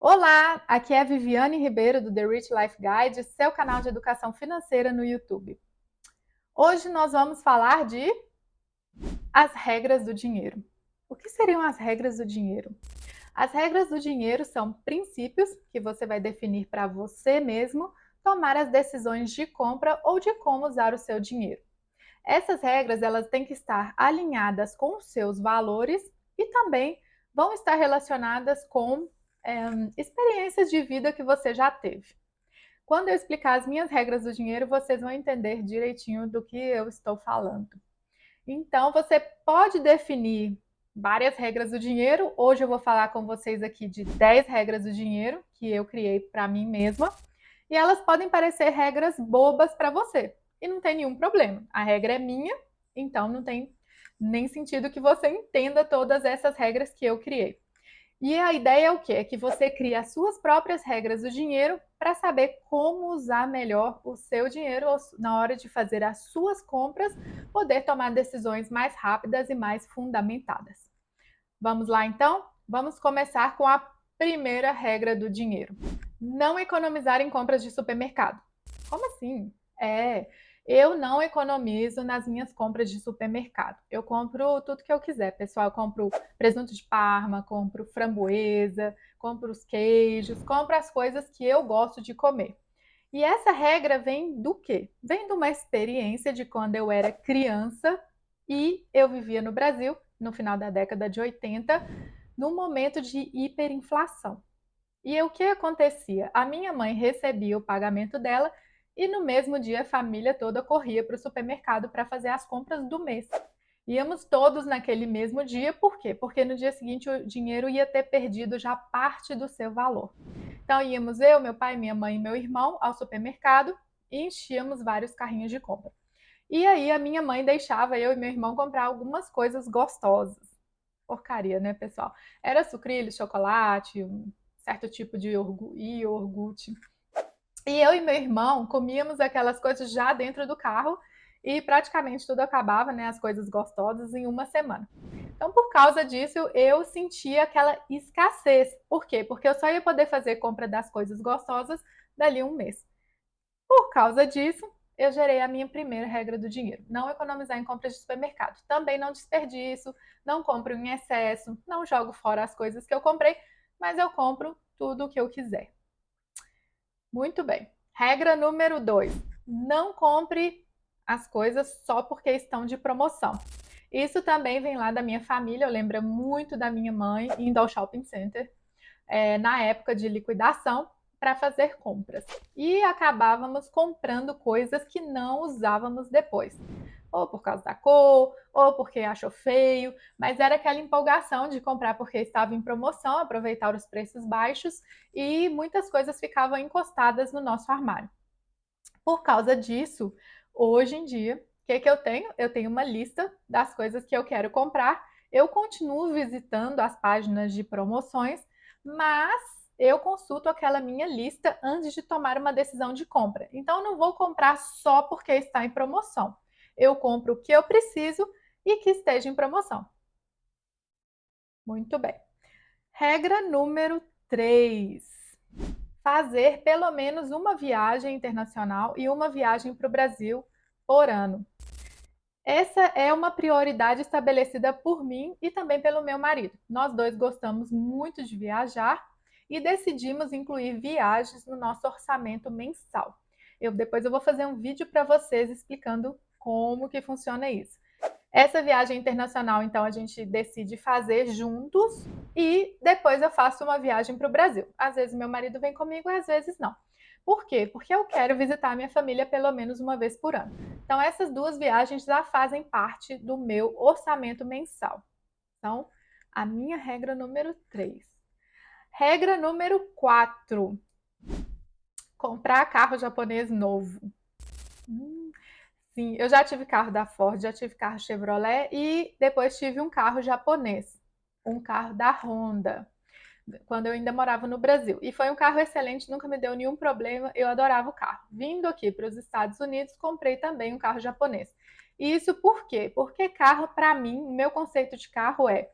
Olá, aqui é a Viviane Ribeiro do The Rich Life Guide, seu canal de educação financeira no YouTube. Hoje nós vamos falar de as regras do dinheiro. O que seriam as regras do dinheiro? As regras do dinheiro são princípios que você vai definir para você mesmo tomar as decisões de compra ou de como usar o seu dinheiro. Essas regras elas têm que estar alinhadas com os seus valores e também vão estar relacionadas com experiências de vida que você já teve. Quando eu explicar as minhas regras do dinheiro, vocês vão entender direitinho do que eu estou falando. Então, você pode definir várias regras do dinheiro. Hoje eu vou falar com vocês aqui de 10 regras do dinheiro que eu criei para mim mesma. E elas podem parecer regras bobas para você. E não tem nenhum problema. A regra é minha, então não tem nem sentido que você entenda todas essas regras que eu criei. E a ideia é o quê? É que você crie as suas próprias regras do dinheiro para saber como usar melhor o seu dinheiro na hora de fazer as suas compras, poder tomar decisões mais rápidas e mais fundamentadas. Vamos lá então? Vamos começar com a primeira regra do dinheiro. Não economizar em compras de supermercado. Como assim? Eu não economizo nas minhas compras de supermercado. Eu compro tudo que eu quiser, pessoal. Eu compro presunto de Parma, compro framboesa, compro os queijos, compro as coisas que eu gosto de comer. E essa regra vem do quê? Vem de uma experiência de quando eu era criança e eu vivia no Brasil, no final da década de 80, num momento de hiperinflação. E o que acontecia? A minha mãe recebia o pagamento dela e no mesmo dia a família toda corria para o supermercado para fazer as compras do mês. Íamos todos naquele mesmo dia, por quê? Porque no dia seguinte o dinheiro ia ter perdido já parte do seu valor. Então íamos eu, meu pai, minha mãe e meu irmão ao supermercado e enchíamos vários carrinhos de compra. E aí a minha mãe deixava eu e meu irmão comprar algumas coisas gostosas. Porcaria, né, pessoal? Era sucrilhos, chocolate, um certo tipo de iogurte. E eu e meu irmão comíamos aquelas coisas já dentro do carro e praticamente tudo acabava, né, as coisas gostosas, em uma semana. Então, por causa disso, eu sentia aquela escassez. Por quê? Porque eu só ia poder fazer compra das coisas gostosas dali um mês. Por causa disso, eu gerei a minha primeira regra do dinheiro: não economizar em compras de supermercado. Também não desperdiço, não compro em excesso, não jogo fora as coisas que eu comprei, mas eu compro tudo o que eu quiser. Muito bem. Regra número 2: não compre as coisas só porque estão de promoção. Isso também vem lá da minha família. Eu lembro muito da minha mãe indo ao shopping center na época de liquidação para fazer compras. E acabávamos comprando coisas que não usávamos depois. Ou por causa da cor, ou porque achou feio, mas era aquela empolgação de comprar porque estava em promoção, aproveitar os preços baixos e muitas coisas ficavam encostadas no nosso armário. Por causa disso, hoje em dia, o que eu tenho? Eu tenho uma lista das coisas que eu quero comprar. Eu continuo visitando as páginas de promoções, mas eu consulto aquela minha lista antes de tomar uma decisão de compra. Então, eu não vou comprar só porque está em promoção. Eu compro o que eu preciso e que esteja em promoção. Muito bem. Regra número 3: fazer pelo menos uma viagem internacional e uma viagem para o Brasil por ano. Essa é uma prioridade estabelecida por mim e também pelo meu marido. Nós dois gostamos muito de viajar e decidimos incluir viagens no nosso orçamento mensal. Depois eu vou fazer um vídeo para vocês explicando como que funciona isso. Essa viagem internacional, então, a gente decide fazer juntos e depois eu faço uma viagem para o Brasil. Às vezes meu marido vem comigo e às vezes não. Por quê? Porque eu quero visitar a minha família pelo menos uma vez por ano. Então, essas duas viagens já fazem parte do meu orçamento mensal. Então, a minha regra número 3. Regra número 4: comprar carro japonês novo. Sim, eu já tive carro da Ford, já tive carro Chevrolet e depois tive um carro japonês, um carro da Honda, quando eu ainda morava no Brasil. E foi um carro excelente, nunca me deu nenhum problema, eu adorava o carro. Vindo aqui para os Estados Unidos, comprei também um carro japonês. E isso por quê? Porque carro, para mim, o meu conceito de carro é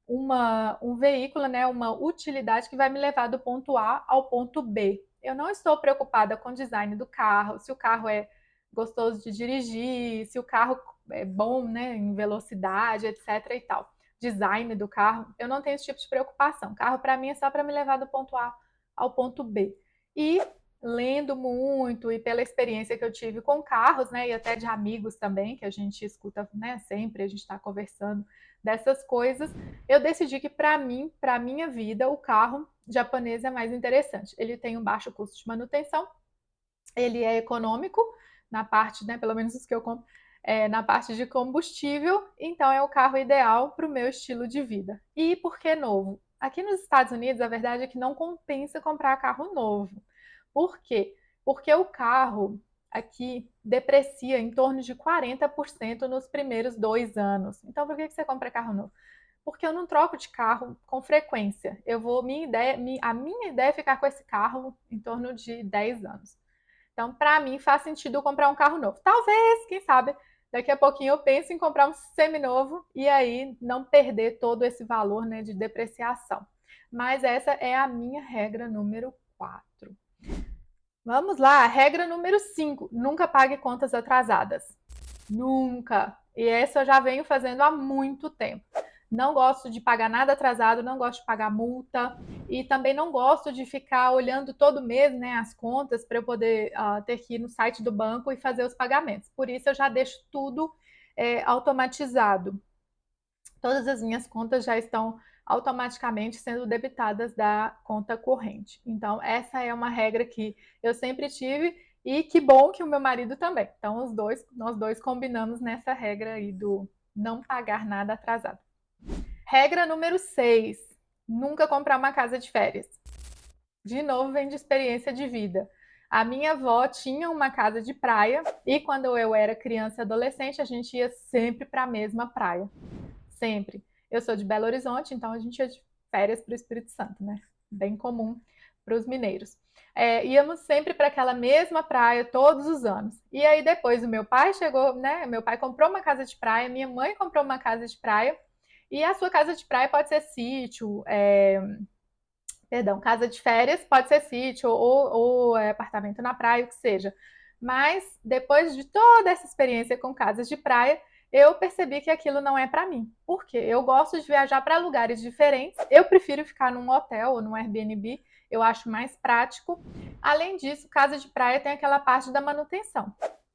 um veículo, né, uma utilidade que vai me levar do ponto A ao ponto B. Eu não estou preocupada com o design do carro, se o carro é gostoso de dirigir, se o carro é bom, né, em velocidade, etc e tal. Design do carro, eu não tenho esse tipo de preocupação. O carro para mim é só para me levar do ponto A ao ponto B. E lendo muito e pela experiência que eu tive com carros, né, e até de amigos também, que a gente escuta, né, sempre, a gente está conversando dessas coisas, eu decidi que para mim, para minha vida, o carro japonês é mais interessante. Ele tem um baixo custo de manutenção, ele é econômico na parte, né, pelo menos os que eu compro, na parte de combustível, então é o carro ideal para o meu estilo de vida. E por que novo? Aqui nos Estados Unidos, a verdade é que não compensa comprar carro novo. Por quê? Porque o carro aqui deprecia em torno de 40% nos primeiros 2 anos. Então, por que você compra carro novo? Porque eu não troco de carro com frequência. A minha ideia é ficar com esse carro em torno de 10 anos. Então, para mim, faz sentido eu comprar um carro novo. Talvez, quem sabe, daqui a pouquinho eu pense em comprar um seminovo e aí não perder todo esse valor, né, de depreciação. Mas essa é a minha regra número 4. Vamos lá, regra número 5. Nunca pague contas atrasadas. Nunca. E essa eu já venho fazendo há muito tempo. Não gosto de pagar nada atrasado, não gosto de pagar multa e também não gosto de ficar olhando todo mês, né, as contas para eu poder ter que ir no site do banco e fazer os pagamentos. Por isso eu já deixo tudo automatizado. Todas as minhas contas já estão automaticamente sendo debitadas da conta corrente. Então, essa é uma regra que eu sempre tive e que bom que o meu marido também. Então, nós dois combinamos nessa regra aí do não pagar nada atrasado. Regra número 6: nunca comprar uma casa de férias. De novo, vem de experiência de vida. A minha avó tinha uma casa de praia e quando eu era criança e adolescente, a gente ia sempre para a mesma praia. Sempre. Eu sou de Belo Horizonte, então a gente ia de férias para o Espírito Santo, né? Bem comum para os mineiros. Íamos sempre para aquela mesma praia todos os anos. E aí depois o meu pai chegou, né? Meu pai comprou uma casa de praia, minha mãe comprou uma casa de praia. E a sua casa de praia pode ser sítio, perdão, casa de férias pode ser sítio ou apartamento na praia, o que seja. Mas depois de toda essa experiência com casas de praia, eu percebi que aquilo não é para mim. Por quê? Eu gosto de viajar para lugares diferentes. Eu prefiro ficar num hotel ou num Airbnb. Eu acho mais prático. Além disso, casa de praia tem aquela parte da manutenção,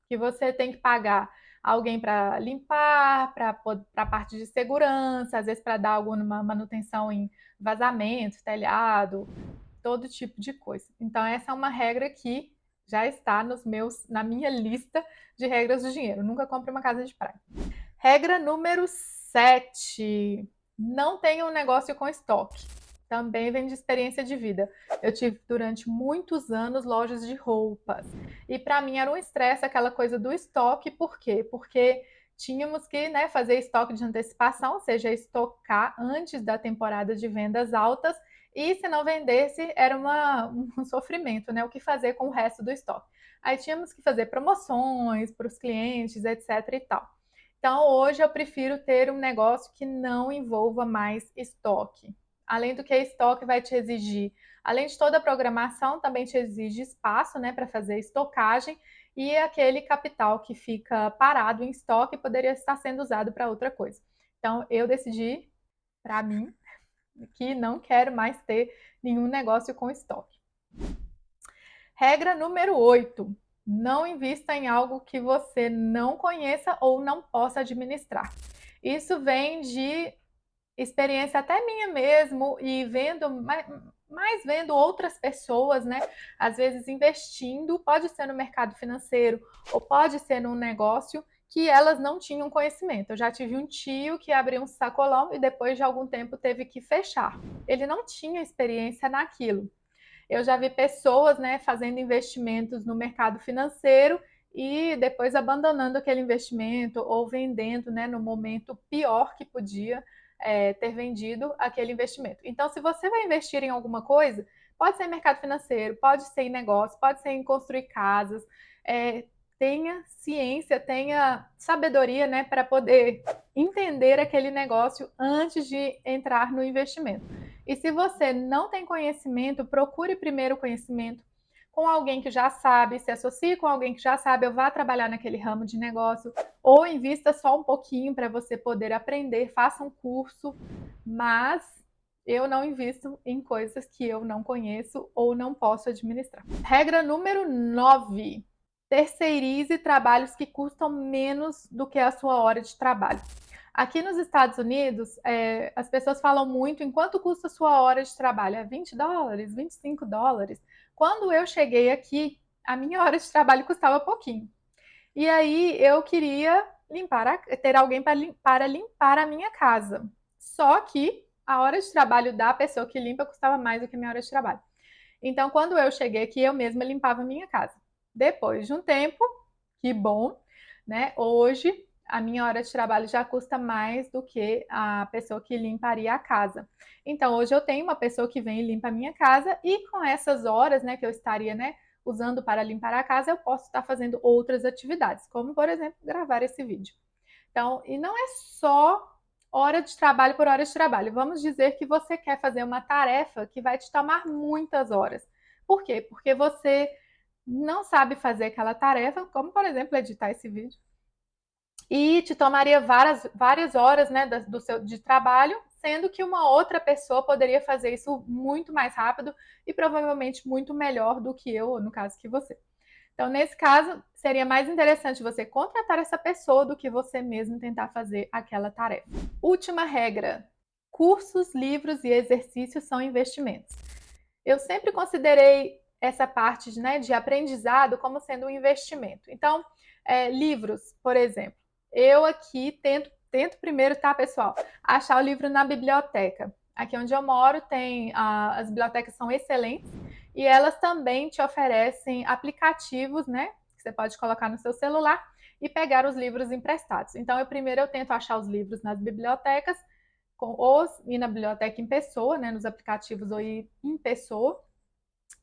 que você tem que pagar alguém para limpar, para a parte de segurança, às vezes para dar alguma manutenção em vazamento, telhado, todo tipo de coisa. Então, essa é uma regra que já está na minha lista de regras do dinheiro. Nunca compre uma casa de praia. Regra número 7. Não tenha um negócio com estoque. Também vem de experiência de vida. Eu tive durante muitos anos lojas de roupas. E para mim era um estresse aquela coisa do estoque. Por quê? Porque tínhamos que, né, fazer estoque de antecipação, ou seja, estocar antes da temporada de vendas altas. E se não vendesse, era um sofrimento, né? O que fazer com o resto do estoque. Aí tínhamos que fazer promoções para os clientes, etc. e tal. Então, hoje eu prefiro ter um negócio que não envolva mais estoque. Além do que estoque vai te exigir, além de toda a programação, também te exige espaço, né, para fazer estocagem e aquele capital que fica parado em estoque poderia estar sendo usado para outra coisa. Então, eu decidi, para mim, que não quero mais ter nenhum negócio com estoque. Regra número 8. Não invista em algo que você não conheça ou não possa administrar. Isso vem de experiência até minha mesmo e vendo mais vendo outras pessoas, né? Às vezes investindo, pode ser no mercado financeiro ou pode ser num negócio que elas não tinham conhecimento. Eu já tive um tio que abriu um sacolão e depois de algum tempo teve que fechar. Ele não tinha experiência naquilo. Eu já vi pessoas, né, fazendo investimentos no mercado financeiro e depois abandonando aquele investimento ou vendendo, né, no momento pior que podia ter vendido aquele investimento. Então, se você vai investir em alguma coisa, pode ser em mercado financeiro, pode ser em negócio, pode ser em construir casas, tenha ciência, tenha sabedoria, né, para poder entender aquele negócio antes de entrar no investimento. E se você não tem conhecimento, procure primeiro conhecimento com alguém que já sabe, se associe com alguém que já sabe, ou vá trabalhar naquele ramo de negócio, ou invista só um pouquinho para você poder aprender, faça um curso, mas eu não invisto em coisas que eu não conheço ou não posso administrar. Regra número 9. Terceirize trabalhos que custam menos do que a sua hora de trabalho. Aqui nos Estados Unidos, as pessoas falam muito em quanto custa a sua hora de trabalho. É $20, $25. Quando eu cheguei aqui, a minha hora de trabalho custava pouquinho. E aí eu queria ter alguém para limpar a minha casa. Só que a hora de trabalho da pessoa que limpa custava mais do que a minha hora de trabalho. Então, quando eu cheguei aqui, eu mesma limpava a minha casa. Depois de um tempo, que bom, né? Hoje, a minha hora de trabalho já custa mais do que a pessoa que limparia a casa. Então, hoje eu tenho uma pessoa que vem e limpa a minha casa e com essas horas, né, que eu estaria, né, usando para limpar a casa, eu posso estar fazendo outras atividades, como, por exemplo, gravar esse vídeo. Então, e não é só hora de trabalho por hora de trabalho. Vamos dizer que você quer fazer uma tarefa que vai te tomar muitas horas. Por quê? Porque você não sabe fazer aquela tarefa, como por exemplo editar esse vídeo, e te tomaria várias horas, né, de trabalho, sendo que uma outra pessoa poderia fazer isso muito mais rápido e provavelmente muito melhor do que eu, ou no caso que você. Então, nesse caso, seria mais interessante você contratar essa pessoa do que você mesmo tentar fazer aquela tarefa. Última regra: cursos, livros e exercícios são investimentos. Eu sempre considerei essa parte de aprendizado como sendo um investimento. Então, livros, por exemplo, eu aqui tento primeiro, tá, pessoal, achar o livro na biblioteca. Aqui onde eu moro as bibliotecas são excelentes e elas também te oferecem aplicativos, né, que você pode colocar no seu celular e pegar os livros emprestados. Então, primeiro eu tento achar os livros nas bibliotecas, ou ir na biblioteca em pessoa, né, nos aplicativos, ou ir em pessoa.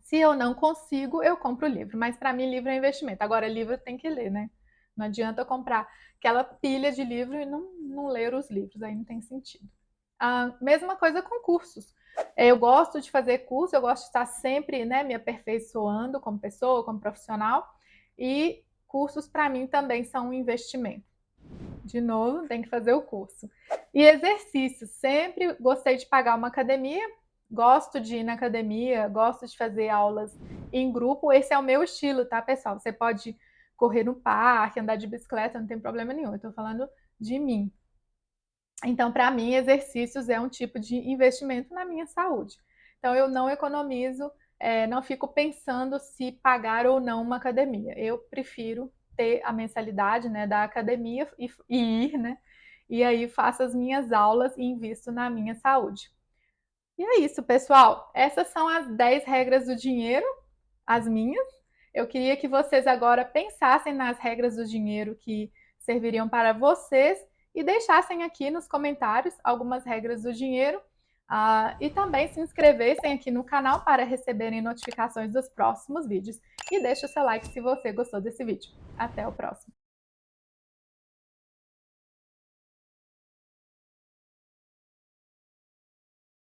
Se eu não consigo, eu compro o livro. Mas para mim, livro é investimento. Agora, livro tem que ler, né? Não adianta eu comprar aquela pilha de livro e não ler os livros, aí não tem sentido. A mesma coisa com cursos. Eu gosto de fazer curso, eu gosto de estar sempre, né, me aperfeiçoando como pessoa, como profissional. E cursos, para mim, também são um investimento. De novo, tem que fazer o curso. E exercício. Sempre gostei de pagar uma academia. Gosto de ir na academia, gosto de fazer aulas em grupo. Esse é o meu estilo, tá, pessoal? Você pode correr no parque, andar de bicicleta, não tem problema nenhum. Eu tô falando de mim. Então, para mim, exercícios é um tipo de investimento na minha saúde. Então, eu não economizo, não fico pensando se pagar ou não uma academia. Eu prefiro ter a mensalidade, né, da academia e ir, né? E aí faço as minhas aulas e invisto na minha saúde. E é isso, pessoal. Essas são as 10 regras do dinheiro, as minhas. Eu queria que vocês agora pensassem nas regras do dinheiro que serviriam para vocês e deixassem aqui nos comentários algumas regras do dinheiro. E também se inscrevessem aqui no canal para receberem notificações dos próximos vídeos. E deixe o seu like se você gostou desse vídeo. Até o próximo!